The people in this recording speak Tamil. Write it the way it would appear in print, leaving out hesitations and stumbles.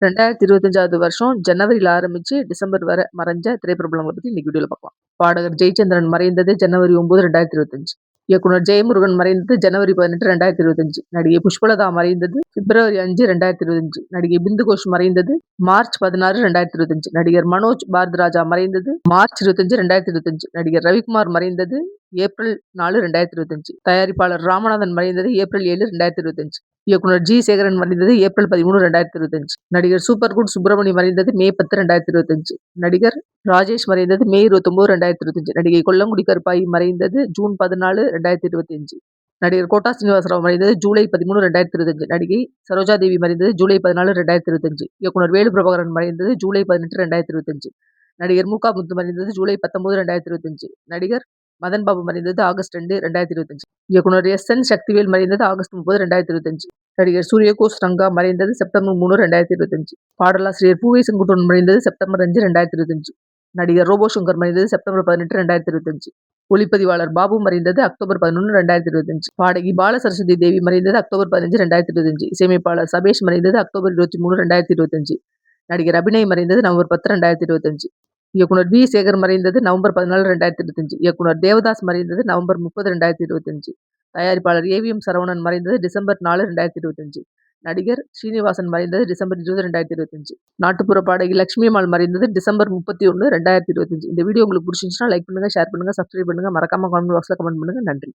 2025வது வருஷம் ஜனவரில ஆரம்பிச்சு டிசம்பர் வரை மறைஞ்ச திரைப்பிரபலங்கள பத்தி இன்னைக்கு வீடியோல பார்க்கலாம். பாடகர் ஜெயச்சந்திரன் மறைந்தது ஜனவரி 9, 2025. இயக்குனர் ஜெயமுருகன் மறைந்தது ஜனவரி 18, 2025. நடிகை புஷ்பலதா மறைந்தது பிப்ரவரி 5, 2025. நடிகை பிந்து கோஷ் மறைந்தது மார்ச் 16, 2025. நடிகர் மனோஜ் பாரதிராஜா மறைந்தது மார்ச் 25, 2025. நடிகர் ரவிக்குமார் மறைந்தது ஏப்ரல் 4, 2025. தயாரிப்பாளர் ராமநாதன் மறைந்தது ஏப்ரல் 7, 2025. இயக்குனர் ஜி சேகரன் மறைந்தது ஏப்ரல் 13, 2025. நடிகர் சூப்பர் குட் சுப்பிரமணி மறைந்தது மே 10, 2025. நடிகர் ராஜேஷ் மறைந்தது மே 29, 2025. நடிகை கொல்லங்குடி கருப்பாயி மறைந்தது ஜூன் 14, 2025. நடிகர் கோட்டா சீனிவாசராவ் மறைந்தது ஜூலை 13, 2025. நடிகை சரோஜாதேவி மறைந்தது ஜூலை 14, 2025. இயக்குனர் வேலு பிரபாகரன் மறைந்தது ஜூலை 18, 2025. நடிகர் மூகா முத்து மறைந்தது ஜூலை 19, 2025. நடிகர் மதன் பாபு மறைந்தது ஆகஸ்ட் 2, 2025. இயக்குனர் எஸ்.என். சக்திவேல் மறைந்தது ஆகஸ்ட் 30, 2025. நடிகர் சூரியகோஷ் ரங்கா மறைந்தது செப்டம்பர் 3, 2025. பாடலாசிரியர் பூவை செங்குட்டுவன் மறைந்தது செப்டம்பர் 5, 2025. நடிகர் ரோபோ சங்கர் மறைந்தது செப்டம்பர் 18, 2025. ஒளிப்பதிவாளர் பாபு மறைந்தது அக்டோபர் 11, 2025. பாடகி பால சரஸ்வதி தேவி மறைந்தது அக்டோபர் 15, 2025. இசையமைப்பாளர் சபேஷ் மறைந்தது அக்டோபர் 23, 2025. நடிகர் அபிநய் மறைந்தது நவம்பர் 10, 2025. இயக்குனர் வி சேகர் மறைந்தது நவம்பர் 14, 2025. இயக்குனர் தேவதாஸ் மறைந்தது நவம்பர் 30, 2025. தயாரிப்பாளர் ஏவிஎம் சரவணன் மறைந்தது டிசம்பர் 4, 2025. நடிகர் ஸ்ரீனிவாசன் மறைந்தது டிசம்பர் 20, 2025. நாட்டுப்புற பாடகி லட்சுமி அம்மாள் மறைந்தது டிசம்பர் 31, 2025. இந்த வீடியோ உங்களுக்கு பிடிச்சிருந்துச்சுன்னா லைக் பண்ணுங்க, ஷேர் பண்ணுங்க, சப்ஸ்கிரைப் பண்ணுங்க, மறக்காம கமெண்ட் பாக்ஸ்ல கமெண்ட் பண்ணுங்க. நன்றி.